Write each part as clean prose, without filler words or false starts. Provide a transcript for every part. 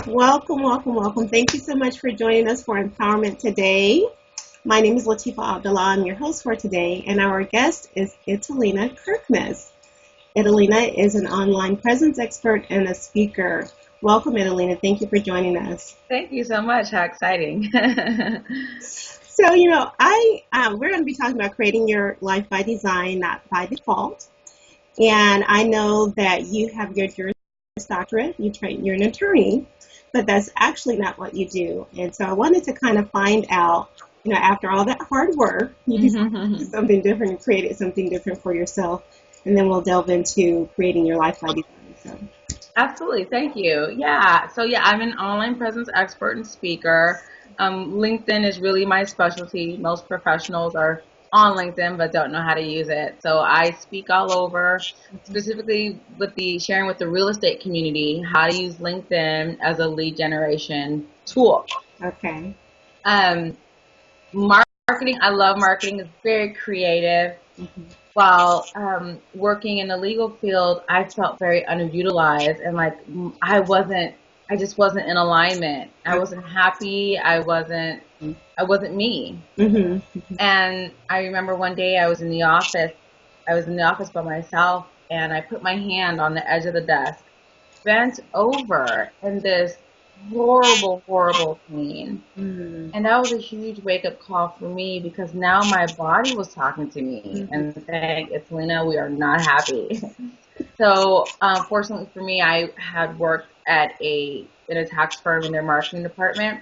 Welcome, welcome, welcome. Thank you so much for joining us for Empowerment today. My name is Latifah Abdullah. I'm your host for today, and our guest is Italina Kirknis. Italina is an online presence expert and a speaker. Welcome, Italina. Thank you for joining us. Thank you so much. How exciting. So, we're going to be talking about creating your life by design, not by default. And I know that you have your Juris Doctorate. You're an attorney, but that's actually not what you do. And so I wanted to kind of find out, after all that hard work, you did something different and created something different for yourself. And then we'll delve into creating your life by design. Absolutely. Thank you. So I'm an online presence expert and speaker. LinkedIn is really my specialty. Most professionals are on LinkedIn but don't know how to use it. So I speak all over, specifically with sharing with the real estate community how to use LinkedIn as a lead generation tool. Okay. Marketing, I love marketing. It's very creative. While working in the legal field, I felt very underutilized and I just wasn't in alignment. I wasn't happy. I wasn't me. And I remember one day I was in the office by myself, and I put my hand on the edge of the desk, bent over in this horrible pain. And that was a huge wake-up call for me, because now my body was talking to me and saying, Italina, we are not happy. So fortunately for me, I had worked in a tax firm in their marketing department,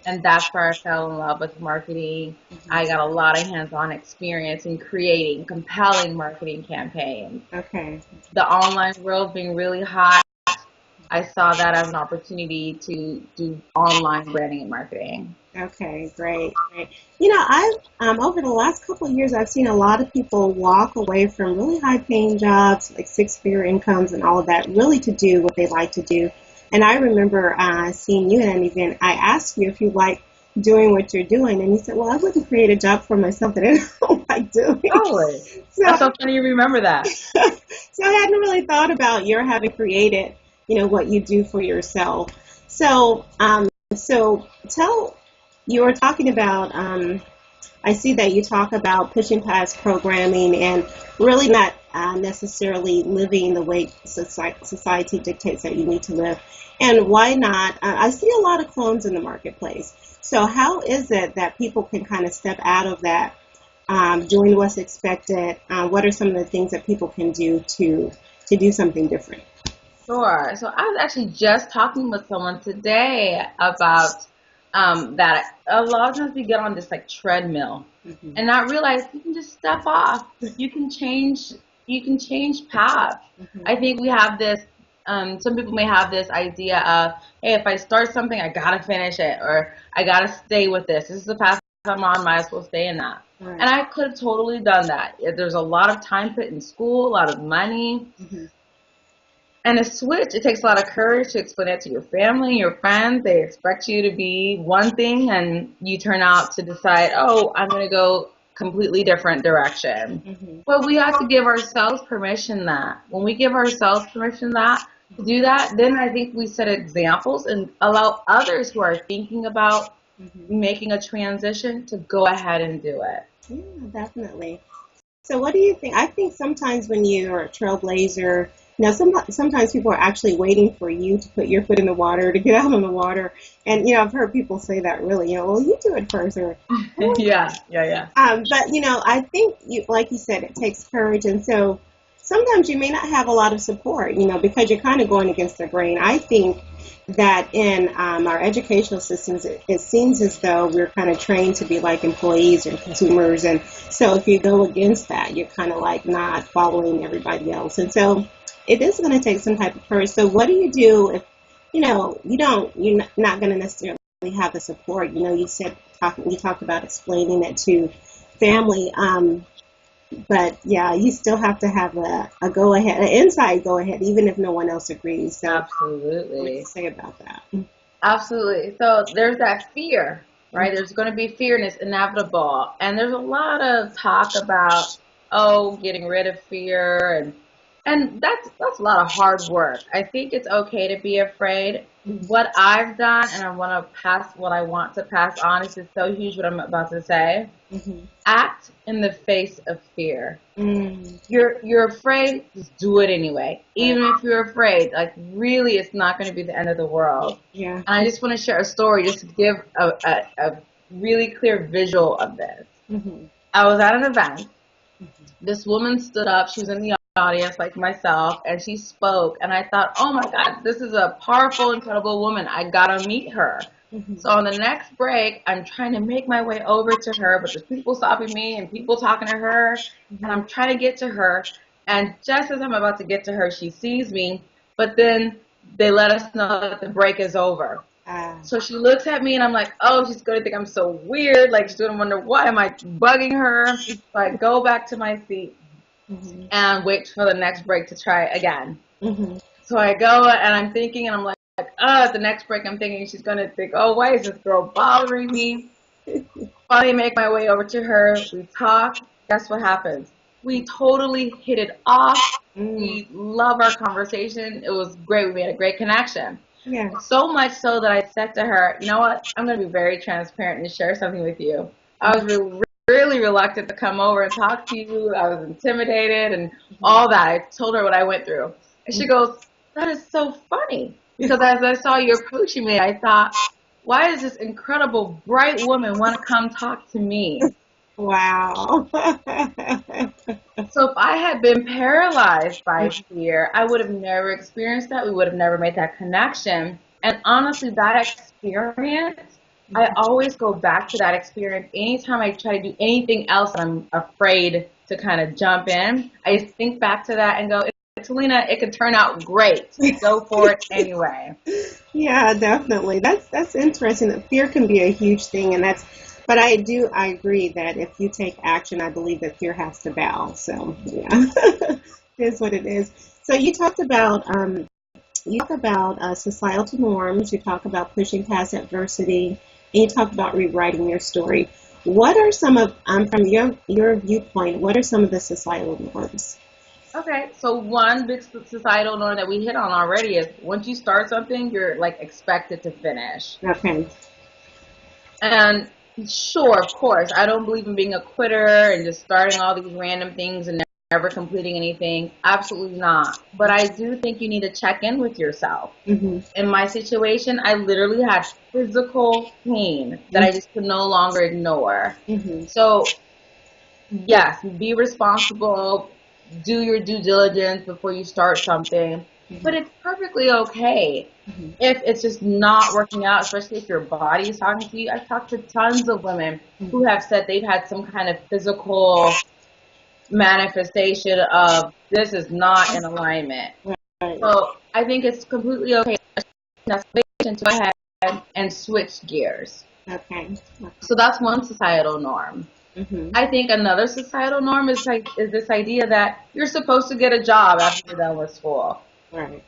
and that's where I fell in love with marketing. I got a lot of hands-on experience in creating compelling marketing campaigns. Okay. The The online world being really hot, I saw that as an opportunity to do online branding and marketing. Okay, great. I've over the last couple of years, I've seen a lot of people walk away from really high-paying jobs, like six-figure incomes and all of that, really to do what they like to do. And I remember seeing you at an event. I asked you if you like doing what you're doing, and you said, "Well, I wouldn't create a job for myself that I don't like doing." Totally. That's so funny you remember that. So I hadn't really thought about your having created, what you do for yourself. So you were talking about, I see that you talk about pushing past programming and really not necessarily living the way society dictates that you need to live. And why not? I see a lot of clones in the marketplace. So how is it that people can kind of step out of that, doing what's expected? What are some of the things that people can do to do something different? Sure. So I was actually just talking with someone today about that a lot of times we get on this treadmill and not realize you can just step off. You can change paths. I think we have this, some people may have this idea of, hey, if I start something, I gotta finish it, or I gotta stay with this. This is the path I'm on, might as well stay in that. Right. And I could have totally done that. There's a lot of time put in school, a lot of money. And a switch, it takes a lot of courage to explain it to your family, your friends. They expect you to be one thing, and you turn out to decide, oh, I'm going to go completely different direction. But we have to give ourselves permission that. When we give ourselves permission to do that, then I think we set examples and allow others who are thinking about making a transition to go ahead and do it. Yeah, definitely. So what do you think? I think sometimes when you're a trailblazer, sometimes people are actually waiting for you to put your foot in the water, to get out on the water. And, I've heard people say that really, well, you do it first. Or, Yeah. But, I think, like you said, it takes courage. And so sometimes you may not have a lot of support, because you're kind of going against the grain. I think that in our educational systems, it seems as though we're kind of trained to be like employees or consumers. And so if you go against that, you're kind of like not following everybody else. And so it is going to take some type of courage. So what do you do if, you're not going to necessarily have the support? You talked about explaining it to family. But yeah, you still have to have a go ahead, an inside go ahead, even if no one else agrees. So absolutely. What do you say about that? Absolutely. So there's that fear, right? There's going to be fear, and it's inevitable. And there's a lot of talk about, getting rid of fear. And that's a lot of hard work. I think it's okay to be afraid. What I've done, and what I want to pass on, is just so huge what I'm about to say. Mm-hmm. Act in the face of fear. Mm. You're afraid, just do it anyway. Right. Even if you're afraid, like really, it's not going to be the end of the world. Yeah. And I just want to share a story just to give a really clear visual of this. Mm-hmm. I was at an event. This woman stood up. She was in the audience like myself, and she spoke. And I thought, oh my God, this is a powerful, incredible woman. I gotta meet her. Mm-hmm. So on the next break, I'm trying to make my way over to her, but there's people stopping me and people talking to her, and I'm trying to get to her. And just as I'm about to get to her, she sees me, but then they let us know that the break is over. So she looks at me, and I'm like, oh, she's going to think I'm so weird. Like, she's going to wonder, why am I bugging her? So I go back to my seat and wait for the next break to try again. Mm-hmm. So I go, and I'm thinking, and I'm like, at the next break, I'm thinking she's going to think, oh, why is this girl bothering me? Finally make my way over to her. We talk. Guess what happens? We totally hit it off. We love our conversation. It was great. We made a great connection. Yeah. So much so that I said to her, you know what? I'm going to be very transparent and share something with you. I was really reluctant to come over and talk to you. I was intimidated and all that. I told her what I went through. And she goes, that is so funny. Because as I saw you approaching me, I thought, why does this incredible, bright woman want to come talk to me? Wow. So if I had been paralyzed by fear, I would have never experienced that. We would have never made that connection. And honestly, that experience, I always go back to that experience. Anytime I try to do anything else and I'm afraid to kind of jump in, I just think back to that and go, Italina, it could turn out great. Go for it anyway. Yeah, definitely. That's interesting. That fear can be a huge thing, and but I agree that if you take action, I believe that fear has to bow. So yeah, it is what it is. So you talked about societal norms. You talk about pushing past adversity, and you talk about rewriting your story. What are some of from your viewpoint? What are some of the societal norms? Okay, so one big societal norm that we hit on already is once you start something, you're like expected to finish. Okay. And sure, of course, I don't believe in being a quitter and just starting all these random things and never completing anything. Absolutely not. But I do think you need to check in with yourself. Mm-hmm. In my situation, I literally had physical pain that I just could no longer ignore. Mm-hmm. So, yes, be responsible. Do your due diligence before you start something. Mm-hmm. But it's perfectly okay if it's just not working out, especially if your body is talking to you. I've talked to tons of women who have said they've had some kind of physical manifestation of this is not in alignment. Right. So I think it's completely okay to go ahead and switch gears. Okay. So that's one societal norm. Mm-hmm. I think another societal norm is this idea that you're supposed to get a job after you're done with school. Right.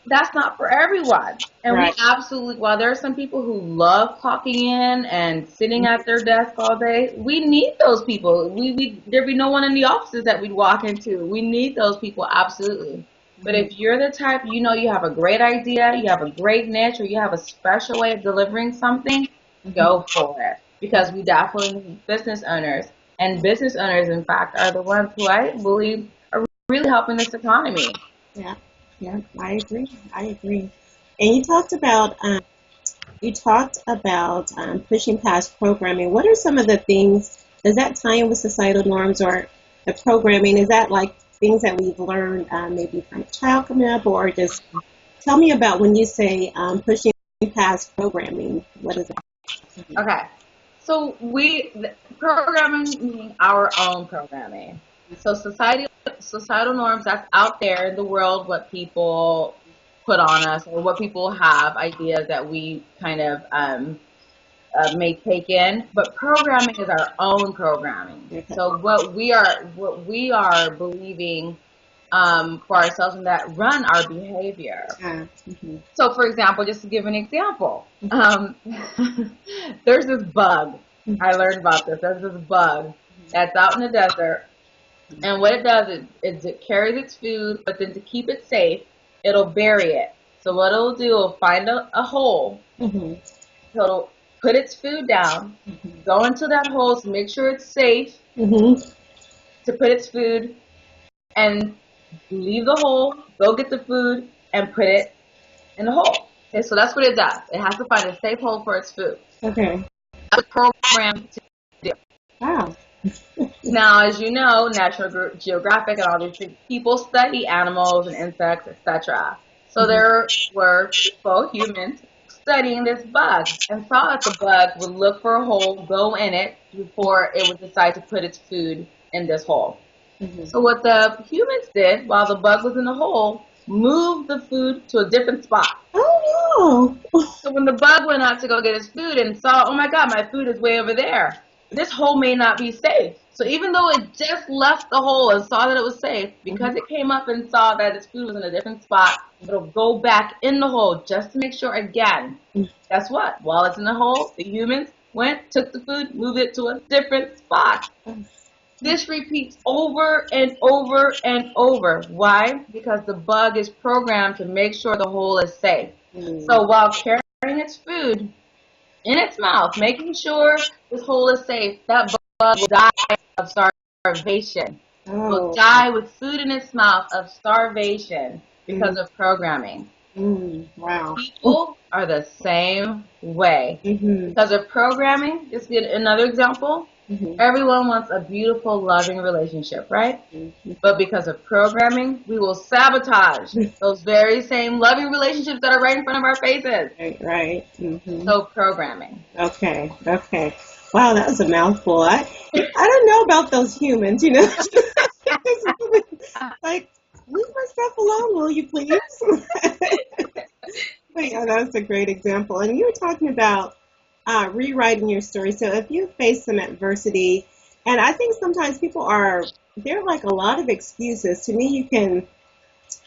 That's not for everyone. And right. We absolutely, while there are some people who love clocking in and sitting at their desk all day, we need those people. There'd be no one in the offices that we'd walk into. We need those people, absolutely. But if you're the type, you have a great idea, you have a great niche, or you have a special way of delivering something, go for it. Because we definitely need business owners. And business owners, in fact, are the ones who I believe are really helping this economy. Yeah, I agree. And you talked about pushing past programming. What are some of the things? Does that tie in with societal norms or the programming? Is that like things that we've learned maybe from a child coming up, or just tell me about when you say pushing past programming? What is it? Okay. So programming meaning our own programming. So societal norms, that's out there in the world, what people put on us or what people have, ideas that we kind of may take in. But programming is our own programming. Okay. So what we are believing for ourselves and that run our behavior. Mm-hmm. So, for example, just to give an example, there's this bug. I learned about this. There's this bug that's out in the desert, And what it does is it carries its food, but then to keep it safe, it'll bury it. So what it'll do, it'll find a hole. Mm-hmm. So it'll put its food down, go into that hole to make sure it's safe Mm-hmm. to put its food, and leave the hole, go get the food, and put it in the hole. Okay, so that's what it does. It has to find a safe hole for its food. Okay. That's what it's programmed to do. Wow. Now, as you know, National Geographic and all these people study animals and insects, etc. So Mm-hmm. there were people, humans, studying this bug and saw that the bug would look for a hole, go in it before it would decide to put its food in this hole. Mm-hmm. So what the humans did while the bug was in the hole, moved the food to a different spot. Oh no. So when the bug went out to go get his food and saw, oh my God, my food is way over there, this hole may not be safe. So even though it just left the hole and saw that it was safe, because it came up and saw that its food was in a different spot, it'll go back in the hole just to make sure again. Guess what? While it's in the hole, the humans went, took the food, moved it to a different spot. This repeats over and over and over. Why? Because the bug is programmed to make sure the hole is safe. So while carrying its food in its mouth, making sure this hole is safe, that bug will die of starvation. Will die with food in its mouth of starvation because of programming. Wow. People are the same way. Because of programming, just get another example. Everyone wants a beautiful, loving relationship, right? But because of programming, we will sabotage those very same loving relationships that are right in front of our faces. Right. So programming. Okay. Wow, that was a mouthful. I don't know about those humans, you know. Like, leave my stuff alone, will you please? But yeah, that's a great example. And you were talking about rewriting your story. So if you face some adversity, and I think sometimes there are like a lot of excuses. To me,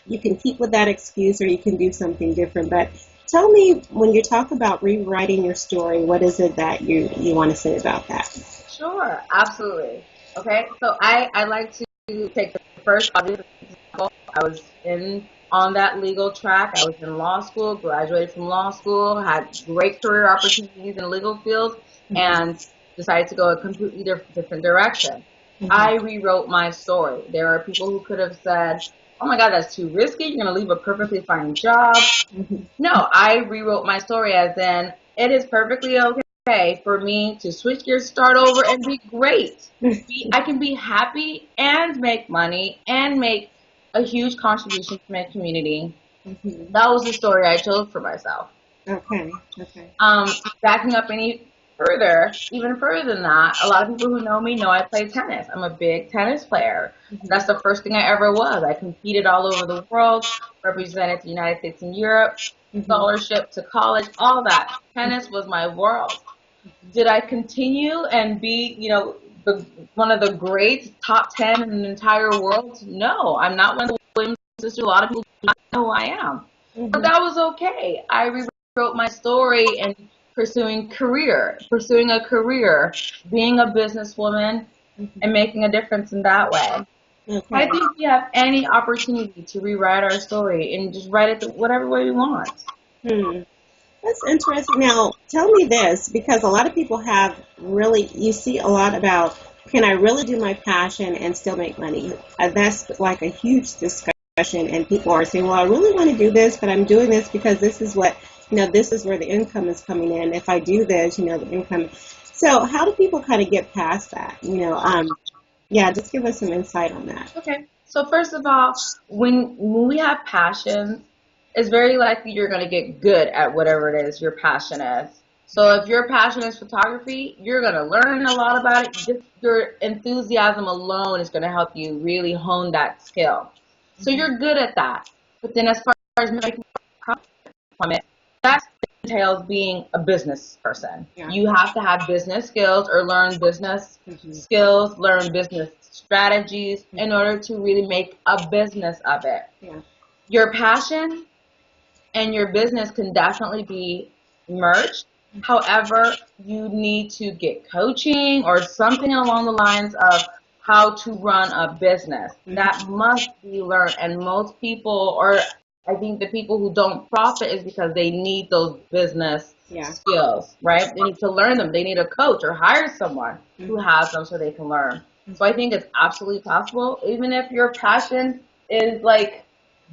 you can keep with that excuse or you can do something different. But tell me, when you talk about rewriting your story, what is it that you want to say about that? Sure, absolutely. Okay, so I like to take the first obvious example. I was on that legal track. I was in law school, graduated from law school, had great career opportunities in the legal field, and decided to go a completely different direction. I rewrote my story. There are people who could have said, oh my God, that's too risky. You're going to leave a perfectly fine job. No, I rewrote my story as in, it is perfectly okay for me to switch gears, start over, and be great. I can be happy and make money and make a huge contribution to my community. That was the story I chose for myself. Okay. Backing up even further than that, a lot of people who know me know I play tennis. I'm a big tennis player. That's the first thing I ever was. I competed all over the world, represented the United States and Europe, scholarship to college, all that. Tennis was my world. Did I continue and be, one of the great top 10 in the entire world? No, I'm not one of the Williams sisters. A lot of people do not know who I am. But that was okay. I rewrote my story and pursuing a career, being a businesswoman, and making a difference in that way. Okay. I think we have any opportunity to rewrite our story and just write it whatever way we want. That's interesting. Now, tell me this, because a lot of people you see a lot about, can I really do my passion and still make money? That's like a huge discussion, and people are saying, well, I really want to do this, but I'm doing this because this is this is where the income is coming in. If I do this, the income. So how do people kind of get past that? Just give us some insight on that. Okay. So first of all, when we have passions, it's very likely you're going to get good at whatever it is your passion is. So if your passion is photography, you're going to learn a lot about it. Just your enthusiasm alone is going to help you really hone that skill. So you're good at that. But then as far as making profit from it, that entails being a business person. Yeah. You have to have business skills or learn business skills, learn business strategies in order to really make a business of it. Yeah. Your passion and your business can definitely be merged. However, you need to get coaching or something along the lines of how to run a business. That must be learned. And most people, or I think the people who don't profit is because they need those business skills, right? They need to learn them. They need a coach or hire someone who has them so they can learn. So I think it's absolutely possible, even if your passion is like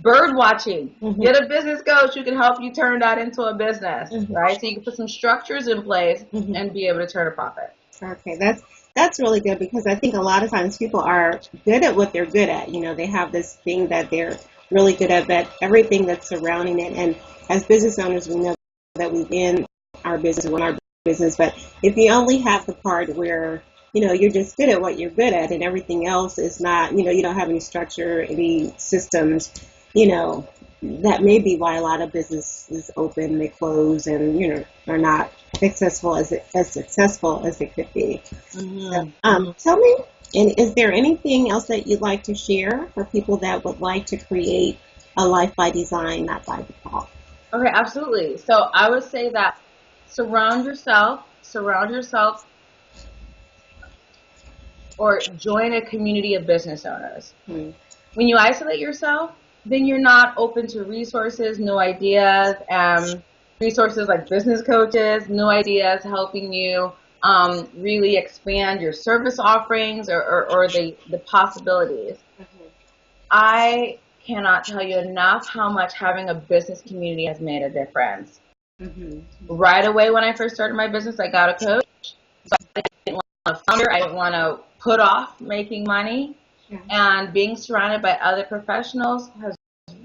bird watching. Get a business coach who can help you turn that into a business, right? So you can put some structures in place and be able to turn a profit. Okay, that's really good, because I think a lot of times people are good at what they're good at. You know, they have this thing that they're really good at, but everything that's surrounding it. And as business owners, we know that we in our business, we our business. But if you only have the part where, you know, you're just good at what you're good at and everything else is not, you know, you don't have any structure, any systems, you know, that may be why a lot of businesses open, they close, and, you know, are not successful as successful as it could be. So, tell me, and is there anything else that you'd like to share for people that would like to create a life by design, not by default? Okay, absolutely. So I would say that surround yourself, or join a community of business owners. When you isolate yourself, then you're not open to resources, new ideas, resources like business coaches, new ideas helping you really expand your service offerings or the possibilities. I cannot tell you enough how much having a business community has made a difference. Right away when I first started my business, I got a coach. So I didn't want a founder. I didn't want to put off making money. And being surrounded by other professionals has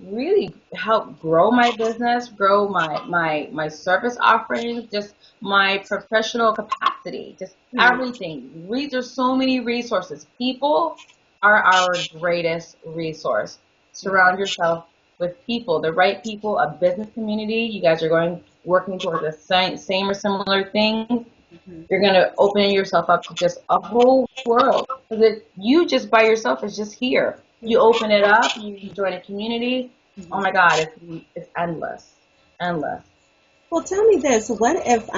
really helped grow my business, grow my service offerings, just my professional capacity, just everything. There's so many resources. People are our greatest resource. Surround yourself with people, the right people, a business community. You guys are working towards the same or similar things. You're going to open yourself up to just a whole world. Because you just by yourself is just here. You open it up, you join a community. Oh my God, it's endless. Well, tell me this. What if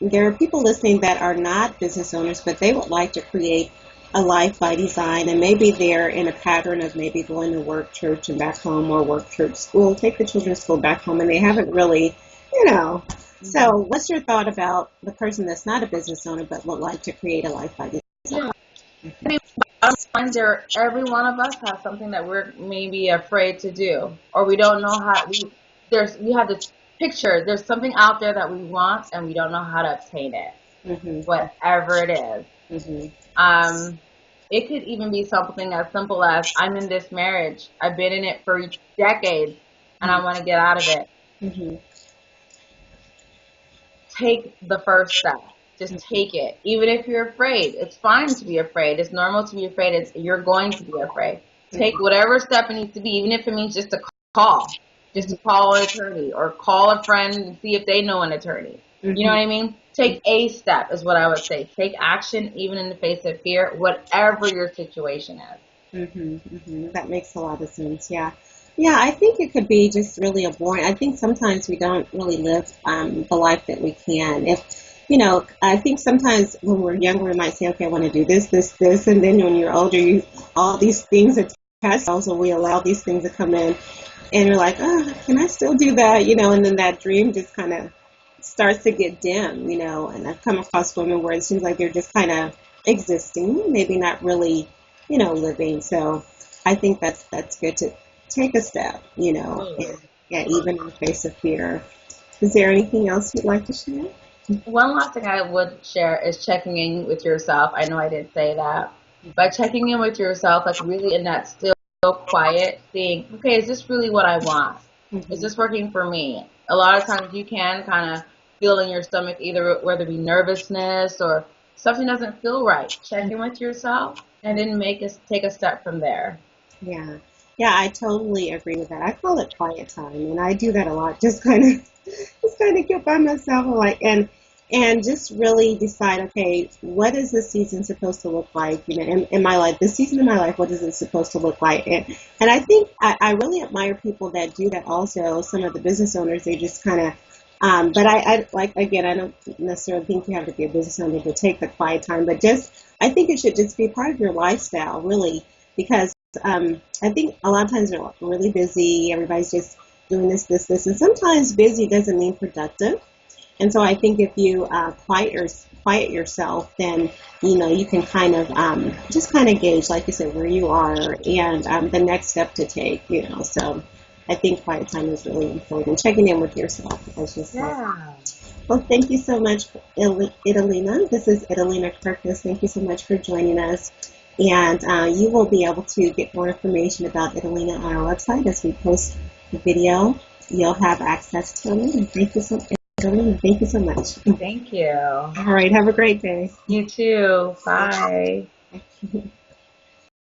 there are people listening that are not business owners, but they would like to create a life by design, and maybe they're in a pattern of maybe going to work, church, and back home, or work, church, school, take the children's school back home, and they haven't really, you know. So what's your thought about the person that's not a business owner but would like to create a life by design? Every one of us has something that we're maybe afraid to do, or we don't know how. We have this picture. There's something out there that we want, and we don't know how to obtain it. Whatever it is. It could even be something as simple as, I'm in this marriage. I've been in it for decades, and I want to get out of it. Take the first step. Just take it. Even if you're afraid, it's fine to be afraid. It's normal to be afraid. You're going to be afraid. Take whatever step it needs to be, even if it means just to call an attorney, or call a friend and see if they know an attorney. You know what I mean? Take a step is what I would say. Take action, even in the face of fear, whatever your situation is. That makes a lot of sense. Yeah, I think it could be just really a boring. I think sometimes we don't really live the life that we can. You know, I think sometimes when we're younger, we might say, okay, I want to do this, and then when you're older, all these things attach. Also, we allow these things to come in, and you're like, oh, can I still do that? You know, and then that dream just kind of starts to get dim, you know. And I've come across women where it seems like they're just kind of existing, maybe not really, you know, living. So I think that's good to take a step, you know, and, even in the face of fear. Is there anything else you'd like to share? One last thing I would share is checking in with yourself. I know I did say that. By checking in with yourself, like really in that still quiet, seeing, okay, is this really what I want? Is this working for me? A lot of times you can kind of feel in your stomach, either whether it be nervousness or something doesn't feel right. Check in with yourself and then take a step from there. Yeah, I totally agree with that. I call it quiet time, and I do that a lot. Just kind of get by myself, and just really decide, okay, what is this season supposed to look like? You know, in my life, this season of my life, what is it supposed to look like? And I think I really admire people that do that. Also, some of the business owners, they just kind of. But I like, again, I don't necessarily think you have to be a business owner to take the quiet time, but just I think it should just be part of your lifestyle, really, because I think a lot of times they're really busy. Everybody's just doing this, and sometimes busy doesn't mean productive. And so I think if you quiet yourself, then you can kind of just kind of gauge, like you said, where you are and the next step to take. So I think quiet time is really important. Checking in with yourself, as you said. Yeah. Well, thank you so much, Italina. This is Italina Kirknis. Thank you so much for joining us. And you will be able to get more information about Italina on our website as we post the video. You'll have access to it. Thank you so much. Thank you so much. Thank you. All right. Have a great day. You too. Bye.